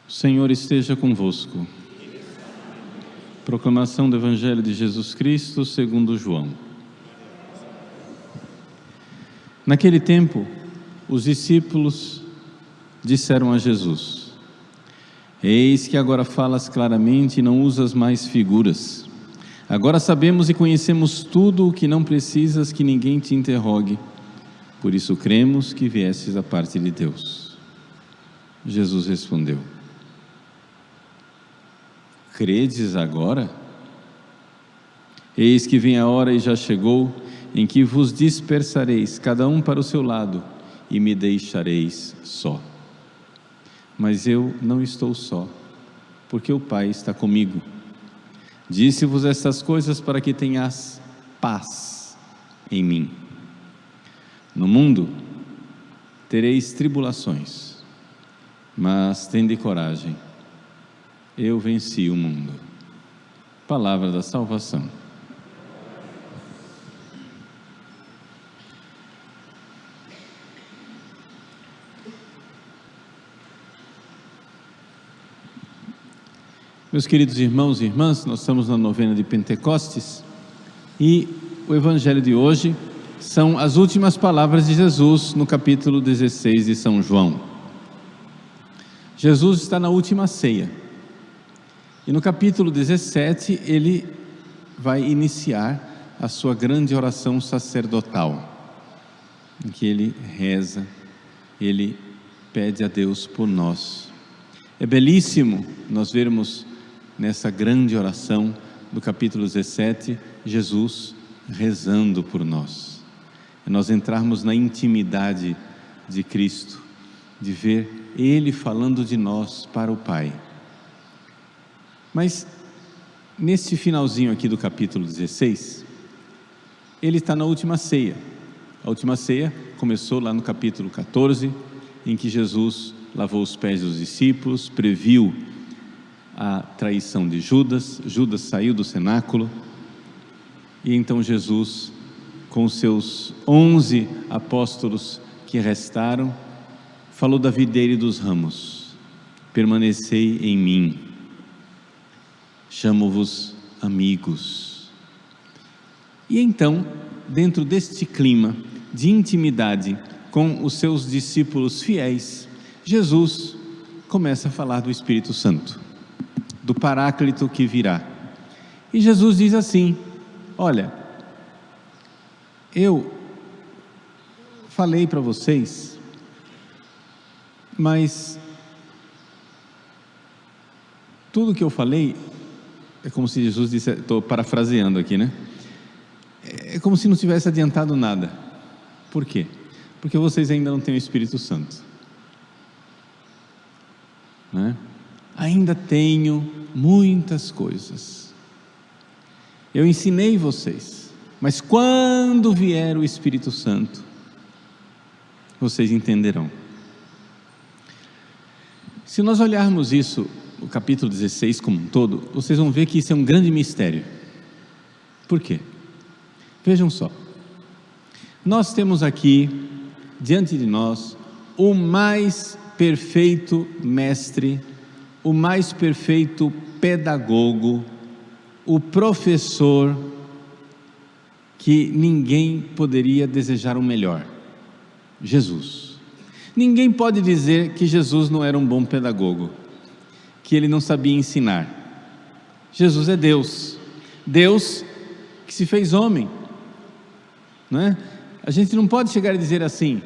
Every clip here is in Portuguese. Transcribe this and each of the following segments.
O Senhor esteja convosco. Proclamação do Evangelho de Jesus Cristo segundo João. Naquele tempo, os discípulos disseram a Jesus: Eis que agora falas claramente e não usas mais figuras. Agora sabemos e conhecemos tudo o que não precisas que ninguém te interrogue. Por isso cremos que viestes da parte de Deus. Jesus respondeu: Credes agora? Eis que vem a hora e já chegou, em que vos dispersareis, cada um para o seu lado, e me deixareis só. Mas eu não estou só, porque o Pai está comigo. Disse-vos estas coisas para que tenhas paz em mim. No mundo tereis tribulações, mas tende coragem. Eu venci o mundo. Palavra da salvação. Meus queridos irmãos e irmãs, nós estamos na novena de Pentecostes e o Evangelho de hoje são as últimas palavras de Jesus no capítulo 16 de São João. Jesus está na última ceia. E no capítulo 17, ele vai iniciar a sua grande oração sacerdotal, em que ele reza, ele pede a Deus por nós. É belíssimo nós vermos nessa grande oração do capítulo 17, Jesus rezando por nós. É nós entrarmos na intimidade de Cristo, de ver Ele falando de nós para o Pai. Mas, nesse finalzinho aqui do capítulo 16, ele está na última ceia. A última ceia começou lá no capítulo 14, em que Jesus lavou os pés dos discípulos, previu a traição de Judas. Judas saiu do cenáculo, e então Jesus, com os seus 11 apóstolos que restaram, falou da videira e dos ramos. Permanecei em mim. Chamo-vos amigos. E então, dentro deste clima de intimidade com os seus discípulos fiéis, Jesus começa a falar do Espírito Santo, do Paráclito que virá. E Jesus diz assim: olha, eu falei para vocês, mas tudo que eu falei é como se Jesus disse, estou parafraseando aqui, né? É como se não tivesse adiantado nada. Por quê? Porque vocês ainda não têm o Espírito Santo, né? Ainda tenho muitas coisas. Eu ensinei vocês, mas quando vier o Espírito Santo, vocês entenderão. Se nós olharmos isso, o capítulo 16 como um todo, vocês vão ver que isso é um grande mistério. Por quê? Vejam só, nós temos aqui, diante de nós, o mais perfeito mestre, o mais perfeito pedagogo, o professor que ninguém poderia desejar o melhor, Jesus. Ninguém pode dizer que Jesus não era um bom pedagogo, que ele não sabia ensinar. Jesus é Deus, Deus que se fez homem, não é? A gente não pode chegar e dizer assim: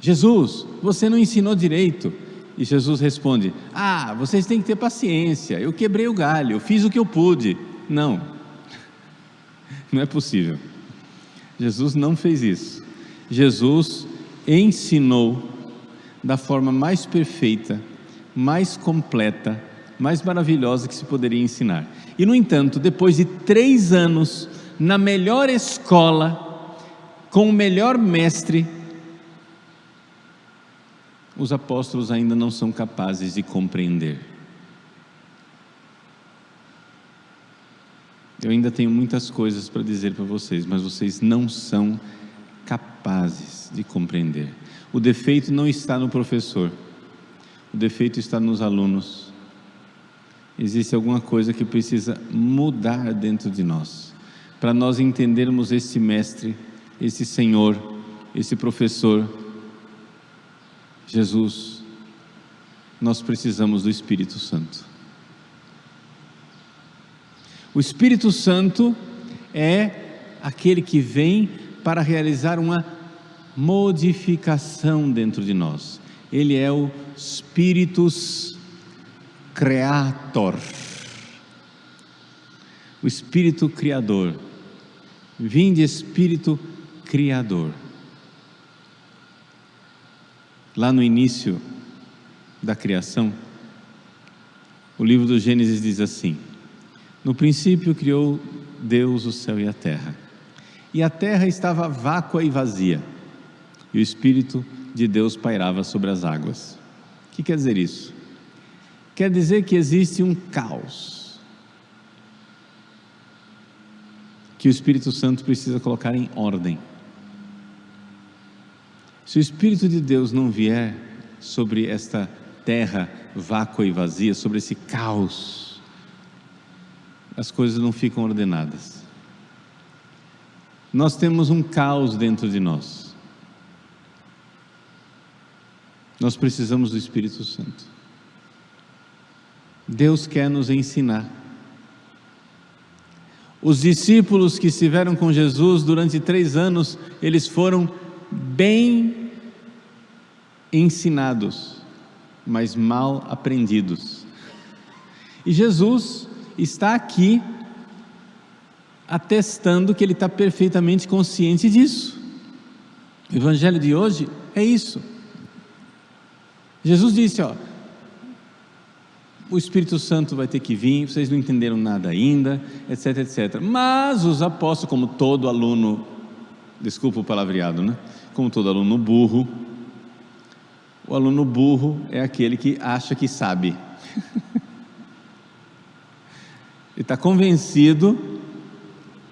Jesus, você não ensinou direito. E Jesus responde: vocês têm que ter paciência, eu quebrei o galho, eu fiz o que eu pude. Não, não é possível. Jesus não fez isso. Jesus ensinou da forma mais perfeita, mais completa, mais maravilhosa que se poderia ensinar. E no entanto, depois de 3 anos, na melhor escola, com o melhor mestre, os apóstolos ainda não são capazes de compreender. Eu ainda tenho muitas coisas para dizer para vocês, mas vocês não são capazes de compreender. O defeito não está no professor, o defeito está nos alunos. Existe alguma coisa que precisa mudar dentro de nós, para nós entendermos esse mestre, esse Senhor, esse professor, Jesus. Nós precisamos do Espírito Santo. O Espírito Santo é aquele que vem para realizar uma modificação dentro de nós. Ele é o Spiritus Creator, o Espírito Criador. Vinde Espírito Criador. Lá no início da criação, o livro do Gênesis diz assim: no princípio criou Deus o céu e a terra, e a terra estava vácua e vazia, e o Espírito de Deus pairava sobre as águas. O que quer dizer isso? Quer dizer que existe um caos, que o Espírito Santo precisa colocar em ordem. Se o Espírito de Deus não vier sobre esta terra vácua e vazia, sobre esse caos, as coisas não ficam ordenadas. Nós temos um caos dentro de nós. Nós precisamos do Espírito Santo. Deus quer nos ensinar. Os discípulos que estiveram com Jesus durante 3 anos, eles foram bem ensinados, mas mal aprendidos. E Jesus está aqui atestando que Ele está perfeitamente consciente disso. O Evangelho de hoje é isso. Jesus disse, o Espírito Santo vai ter que vir, vocês não entenderam nada ainda, etc, etc. Mas os apóstolos, como todo aluno, desculpa o palavreado, né? Como todo aluno burro, o aluno burro é aquele que acha que sabe. Ele está convencido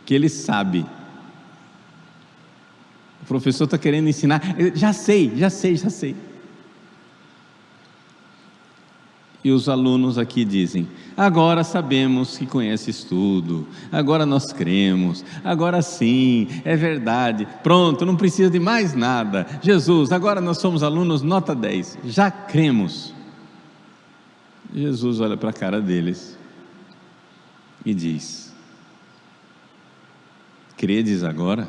que ele sabe. O professor está querendo ensinar, já sei. E os alunos aqui dizem, agora sabemos que conheces tudo, agora nós cremos, agora sim, é verdade, pronto, não precisa de mais nada, Jesus, agora nós somos alunos nota 10, já cremos. Jesus olha para a cara deles e diz, credes agora?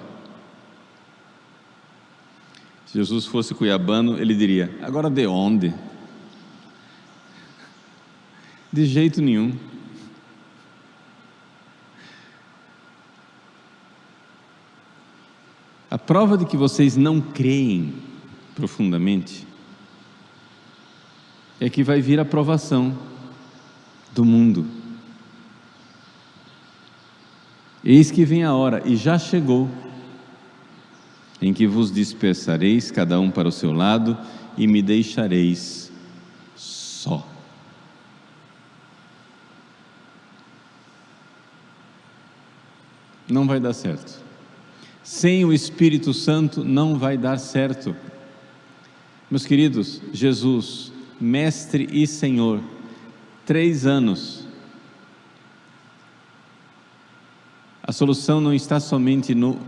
Se Jesus fosse cuiabano, ele diria, agora de onde? De jeito nenhum. A prova de que vocês não creem profundamente é que vai vir a provação do mundo. Eis que vem a hora, e já chegou, em que vos dispersareis, cada um para o seu lado, e me deixareis só. Não vai dar certo. Sem o Espírito Santo não vai dar certo. Meus queridos, Jesus, Mestre e Senhor, 3 anos. A solução não está somente no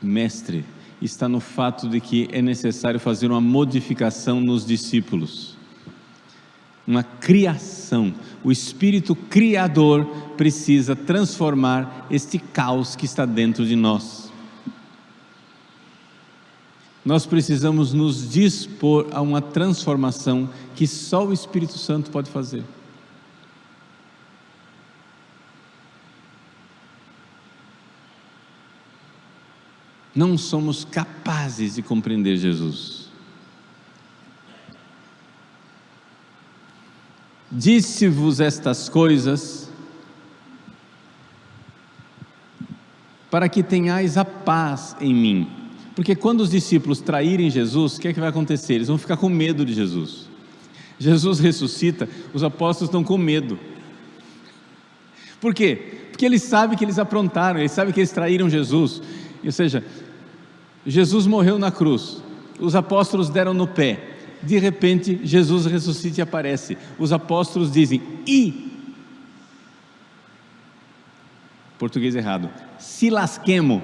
Mestre, está no fato de que é necessário fazer uma modificação nos discípulos. Uma criação. O Espírito Criador precisa transformar este caos que está dentro de nós. Nós precisamos nos dispor a uma transformação que só o Espírito Santo pode fazer. Não somos capazes de compreender Jesus. Disse-vos estas coisas para que tenhais a paz em mim. Porque quando os discípulos traírem Jesus, o que é que vai acontecer? Eles vão ficar com medo de Jesus. Jesus ressuscita, os apóstolos estão com medo. Por quê? Porque eles sabem que eles aprontaram, eles sabem que eles traíram Jesus. Ou seja, Jesus morreu na cruz, os apóstolos deram no pé, De repente, Jesus ressuscita e aparece. Os apóstolos dizem, português errado, se lasquemo.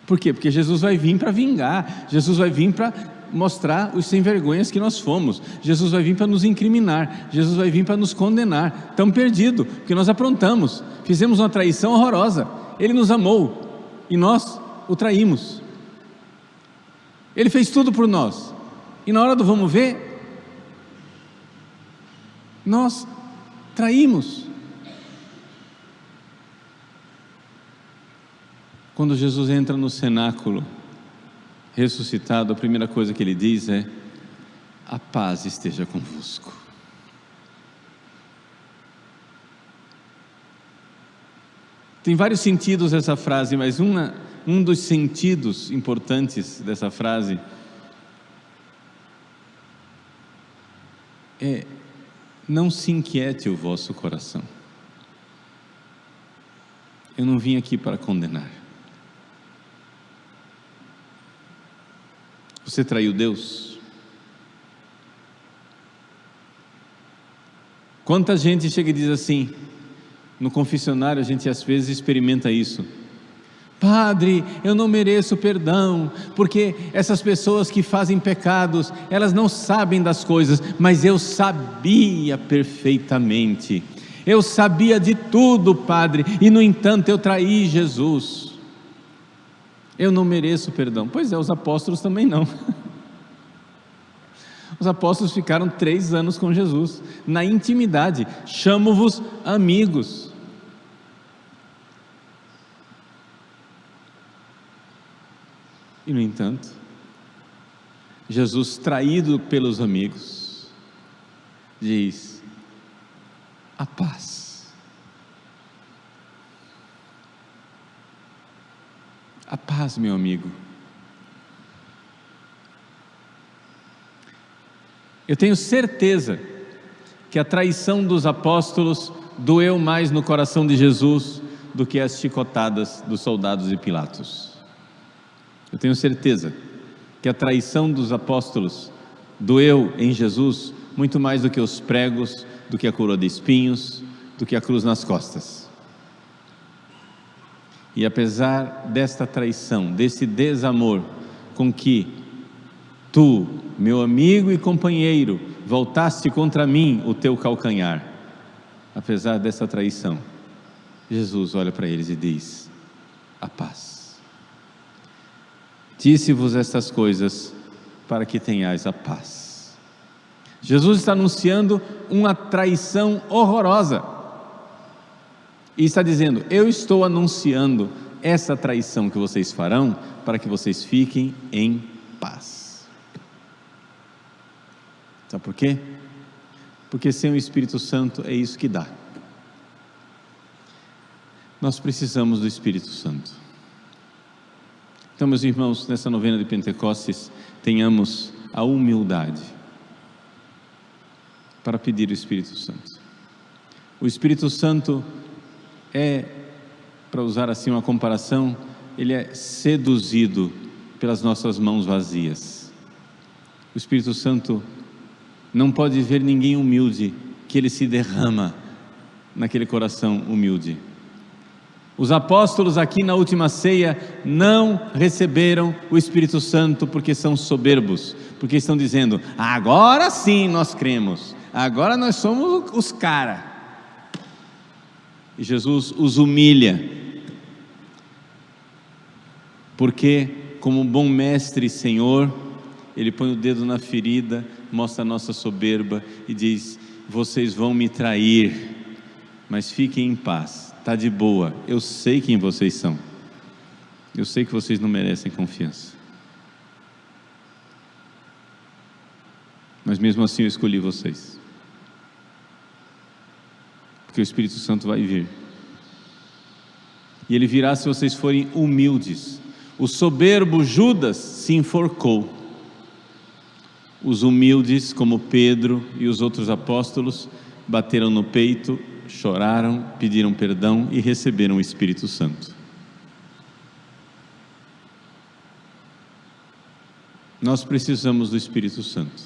Por quê? Porque Jesus vai vir para vingar, Jesus vai vir para mostrar os sem vergonhas que nós fomos, Jesus vai vir para nos incriminar, Jesus vai vir para nos condenar. Estamos perdidos, porque nós aprontamos, fizemos uma traição horrorosa. Ele nos amou e nós o traímos. Ele fez tudo por nós, e na hora do vamos ver, nós traímos. Quando Jesus entra no cenáculo ressuscitado, a primeira coisa que ele diz é: a paz esteja convosco. Tem vários sentidos essa frase, mas um dos sentidos importantes dessa frase é: não se inquiete o vosso coração. Eu não vim aqui para condenar. Você traiu Deus? Quanta gente chega e diz assim, no confessionário a gente às vezes experimenta isso: Padre, eu não mereço perdão, porque essas pessoas que fazem pecados, elas não sabem das coisas, mas eu sabia perfeitamente, eu sabia de tudo, Padre, e no entanto eu traí Jesus. Eu não mereço perdão. Pois é, os apóstolos também não. Os apóstolos ficaram 3 anos com Jesus, na intimidade. Chamo-vos amigos. E no entanto, Jesus, traído pelos amigos, diz: a paz. A paz, meu amigo. Eu tenho certeza que a traição dos apóstolos doeu mais no coração de Jesus do que as chicotadas dos soldados de Pilatos. Eu tenho certeza que a traição dos apóstolos doeu em Jesus muito mais do que os pregos, do que a coroa de espinhos, do que a cruz nas costas. E apesar desta traição, desse desamor com que tu, meu amigo e companheiro, voltaste contra mim o teu calcanhar, apesar dessa traição, Jesus olha para eles e diz: a paz. Disse-vos estas coisas para que tenhais a paz. Jesus está anunciando uma traição horrorosa. E está dizendo: eu estou anunciando essa traição que vocês farão para que vocês fiquem em paz. Sabe por quê? Porque sem o Espírito Santo é isso que dá. Nós precisamos do Espírito Santo. Então, meus irmãos, nessa novena de Pentecostes, tenhamos a humildade para pedir o Espírito Santo. O Espírito Santo para usar assim uma comparação, ele é seduzido pelas nossas mãos vazias. O Espírito Santo não pode ver ninguém humilde, que ele se derrama naquele coração humilde. Os apóstolos aqui na última ceia não receberam o Espírito Santo porque são soberbos, porque estão dizendo: agora sim nós cremos, agora nós somos os caras. E Jesus os humilha, porque como bom mestre e Senhor, Ele põe o dedo na ferida, mostra a nossa soberba e diz: vocês vão me trair, mas fiquem em paz, está de boa, eu sei quem vocês são, eu sei que vocês não merecem confiança, mas mesmo assim eu escolhi vocês, porque o Espírito Santo vai vir, e ele virá se vocês forem humildes. O soberbo Judas se enforcou, os humildes como Pedro e os outros apóstolos bateram no peito, choraram, pediram perdão e receberam o Espírito Santo. Nós precisamos do Espírito Santo.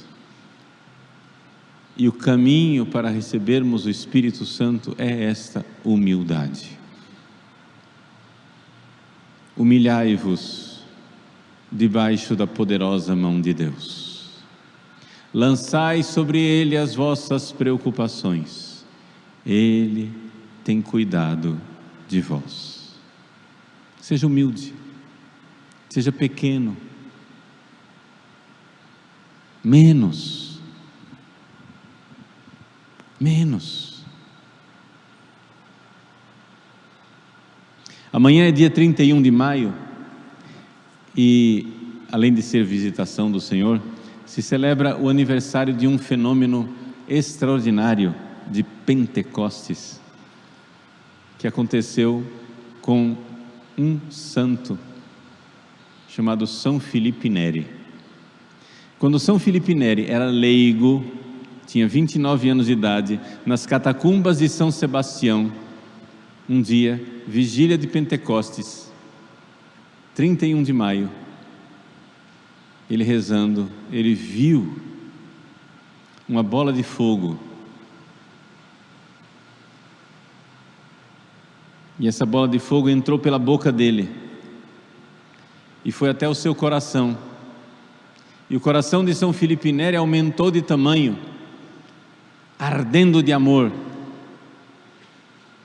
E o caminho para recebermos o Espírito Santo é esta humildade. Humilhai-vos debaixo da poderosa mão de Deus. Lançai sobre Ele as vossas preocupações. Ele tem cuidado de vós. Seja humilde, seja pequeno, menos. Amanhã é dia 31 de maio e, além de ser visitação do Senhor, se celebra o aniversário de um fenômeno extraordinário de Pentecostes, que aconteceu com um santo chamado São Filipe Neri. Quando São Filipe Neri era leigo, tinha 29 anos de idade, nas catacumbas de São Sebastião, um dia, vigília de Pentecostes, 31 de maio, ele rezando, ele viu uma bola de fogo, e essa bola de fogo entrou pela boca dele, e foi até o seu coração, e o coração de São Filipe Neri aumentou de tamanho, ardendo de amor,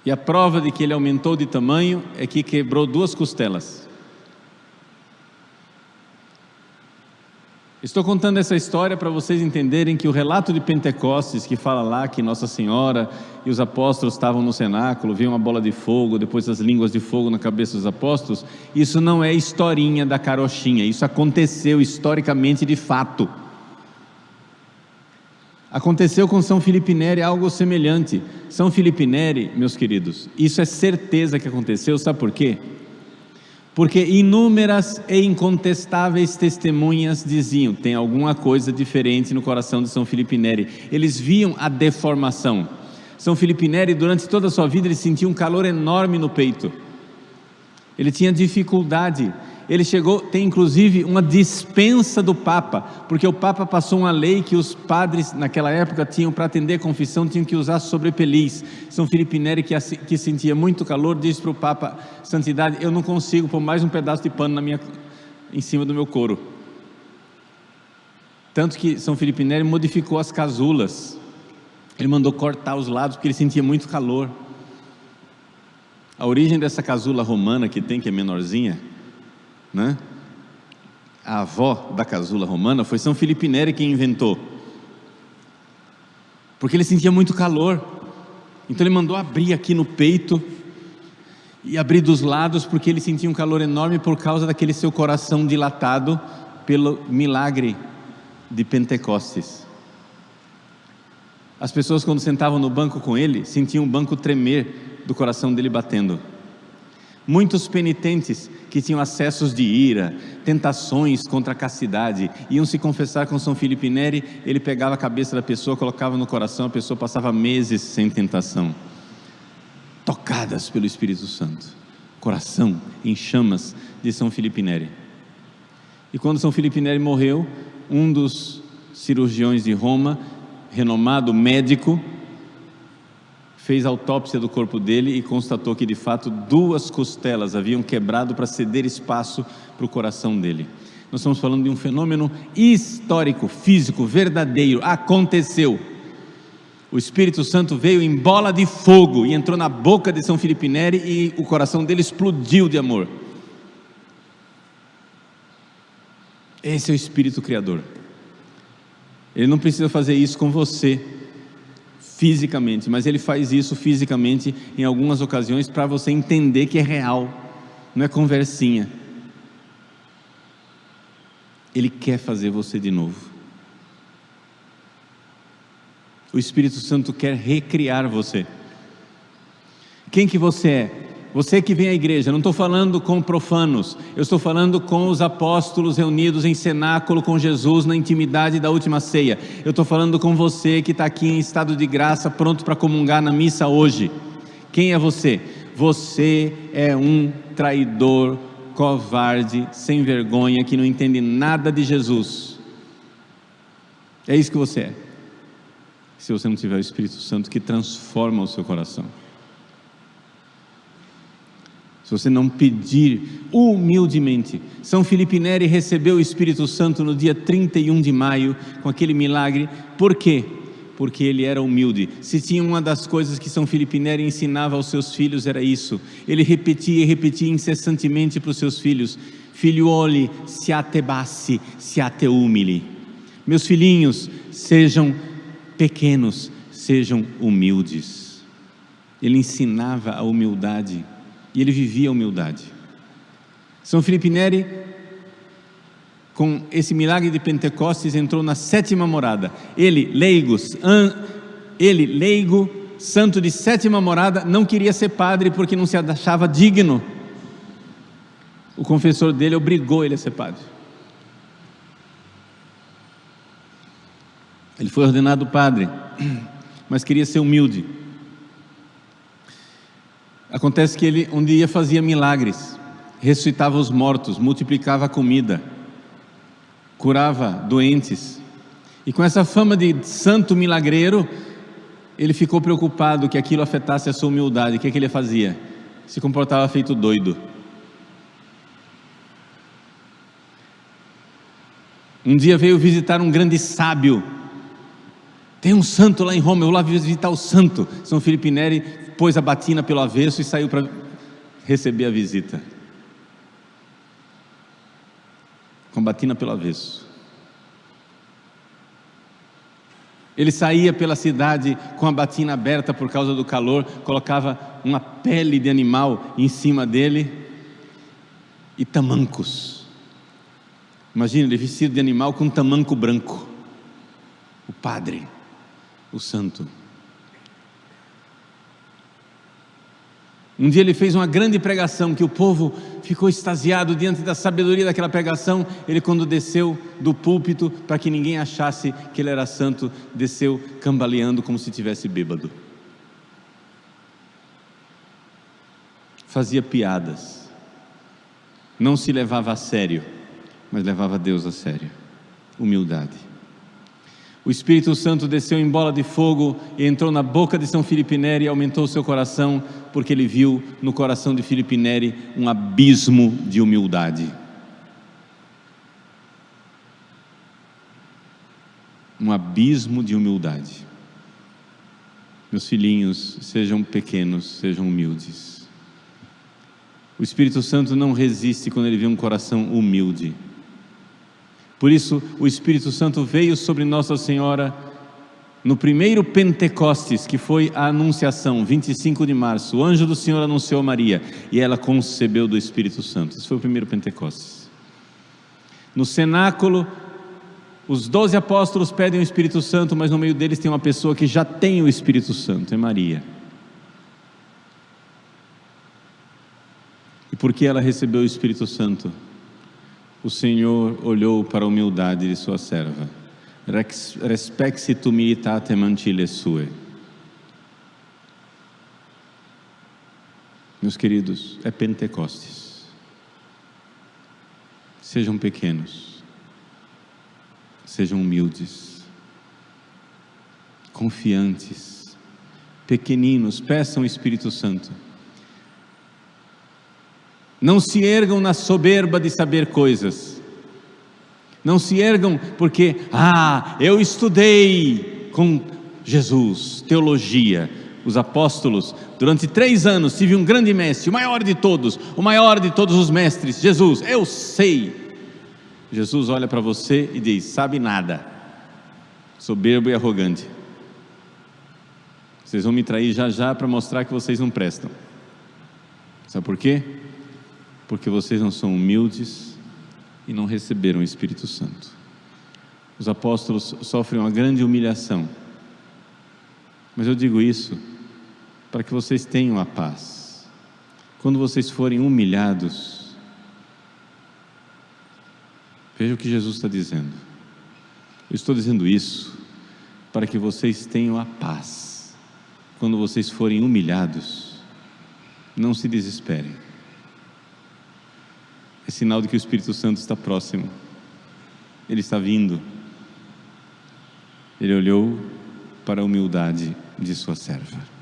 e a prova de que ele aumentou de tamanho é que quebrou 2 costelas. Estou contando essa história para vocês entenderem que o relato de Pentecostes, que fala lá que Nossa Senhora e os apóstolos estavam no cenáculo, veio uma bola de fogo, depois as línguas de fogo na cabeça dos apóstolos, isso não é historinha da carochinha, isso aconteceu historicamente de fato. Aconteceu com São Filipe Neri algo semelhante. São Filipe Neri, meus queridos, isso é certeza que aconteceu, sabe por quê? Porque inúmeras e incontestáveis testemunhas diziam, tem alguma coisa diferente no coração de São Filipe Neri. Eles viam a deformação. São Filipe Neri, durante toda a sua vida, ele sentia um calor enorme no peito. Ele tinha dificuldade. Ele chegou, tem inclusive uma dispensa do Papa, porque o Papa passou uma lei que os padres naquela época tinham, para atender a confissão, tinham que usar sobrepeliz. São Filipe Neri, que sentia muito calor, disse para o Papa: Santidade, eu não consigo pôr mais um pedaço de pano em cima do meu couro. Tanto que São Filipe Neri modificou as casulas, ele mandou cortar os lados, porque ele sentia muito calor. A origem dessa casula romana que tem, que é menorzinha, né? A avó da casula romana foi São Filipe Neri quem inventou, porque ele sentia muito calor, então ele mandou abrir aqui no peito e abrir dos lados, porque ele sentia um calor enorme por causa daquele seu coração dilatado pelo milagre de Pentecostes. As pessoas, quando sentavam no banco com ele, sentiam o banco tremer do coração dele batendo. Muitos penitentes que tinham acessos de ira, tentações contra a castidade, iam se confessar com São Filipe Neri. Ele pegava a cabeça da pessoa, colocava no coração, a pessoa passava meses sem tentação, tocadas pelo Espírito Santo, coração em chamas de São Filipe Neri. E quando São Filipe Neri morreu, um dos cirurgiões de Roma, renomado médico, fez autópsia do corpo dele e constatou que de fato 2 costelas haviam quebrado para ceder espaço para o coração dele. Nós estamos falando de um fenômeno histórico, físico, verdadeiro, aconteceu. O Espírito Santo veio em bola de fogo e entrou na boca de São Filipe Neri e o coração dele explodiu de amor. Esse é o Espírito Criador. Ele não precisa fazer isso com você fisicamente, mas ele faz isso fisicamente em algumas ocasiões para você entender que é real, não é conversinha. Ele quer fazer você de novo. O Espírito Santo quer recriar você. Quem que você é? Você que vem à igreja, não estou falando com profanos, eu estou falando com os apóstolos reunidos em cenáculo com Jesus na intimidade da última ceia. Eu estou falando com você que está aqui em estado de graça, pronto para comungar na missa hoje. Quem é você? Você é um traidor covarde, sem vergonha, que não entende nada de Jesus. É isso que você é, se você não tiver o Espírito Santo que transforma o seu coração. Se você não pedir humildemente. São Filipe Neri recebeu o Espírito Santo no dia 31 de maio, com aquele milagre. Por quê? Porque ele era humilde. Se tinha uma das coisas que São Filipe Neri ensinava aos seus filhos, era isso. Ele repetia e repetia incessantemente para os seus filhos: figliuoli, siate bassi, siate umili. Meus filhinhos, sejam pequenos, sejam humildes. Ele ensinava a humildade. E ele vivia a humildade. São Filipe Neri, com esse milagre de Pentecostes, entrou na 7ª morada. Ele, leigo, santo de 7ª morada, não queria ser padre porque não se achava digno. O confessor dele obrigou ele a ser padre. Ele foi ordenado padre, mas queria ser humilde. Acontece que ele um dia fazia milagres, ressuscitava os mortos, multiplicava a comida, curava doentes, e com essa fama de santo milagreiro, ele ficou preocupado que aquilo afetasse a sua humildade. O que ele fazia? Se comportava feito doido. Um dia veio visitar um grande sábio. Tem um santo lá em Roma, eu vou lá visitar o santo. São Filipe Neri pôs a batina pelo avesso e saiu para receber a visita, com a batina pelo avesso. Ele saía pela cidade com a batina aberta por causa do calor, colocava uma pele de animal em cima dele e tamancos. Imagina ele vestido de animal com um tamanco branco. O padre, o santo. Um dia ele fez uma grande pregação, que o povo ficou extasiado diante da sabedoria daquela pregação. Ele, quando desceu do púlpito, para que ninguém achasse que ele era santo, desceu cambaleando como se estivesse bêbado. Fazia piadas, não se levava a sério, mas levava Deus a sério. Humildade. O Espírito Santo desceu em bola de fogo e entrou na boca de São Filipe Neri e aumentou o seu coração, porque ele viu no coração de Filipe Neri um abismo de humildade. Um abismo de humildade. Meus filhinhos, sejam pequenos, sejam humildes. O Espírito Santo não resiste quando ele vê um coração humilde. Por isso, o Espírito Santo veio sobre Nossa Senhora no primeiro Pentecostes, que foi a Anunciação, 25 de março. O anjo do Senhor anunciou a Maria e ela concebeu do Espírito Santo. Esse foi o primeiro Pentecostes. No cenáculo, os 12 apóstolos pedem o Espírito Santo, mas no meio deles tem uma pessoa que já tem o Espírito Santo, é Maria. E por que ela recebeu o Espírito Santo? O Senhor olhou para a humildade de sua serva. Respexit humilitatem ancille sue. Meus queridos, é Pentecostes. Sejam pequenos, sejam humildes, confiantes, pequeninos, peçam o Espírito Santo. Não se ergam na soberba de saber coisas. Não se ergam porque, eu estudei com Jesus, teologia. Os apóstolos, durante 3 anos, tive um grande mestre, o maior de todos os mestres, Jesus, eu sei. Jesus olha para você e diz: sabe nada, soberbo e arrogante. Vocês vão me trair já já para mostrar que vocês não prestam. Sabe por quê? Porque vocês não são humildes e não receberam o Espírito Santo. Os apóstolos sofrem uma grande humilhação, mas eu digo isso para que vocês tenham a paz. Quando vocês forem humilhados, veja o que Jesus está dizendo. Eu estou dizendo isso para que vocês tenham a paz. Quando vocês forem humilhados, não se desesperem. é sinal de que o Espírito Santo está próximo. Ele está vindo. Ele olhou para a humildade de sua serva.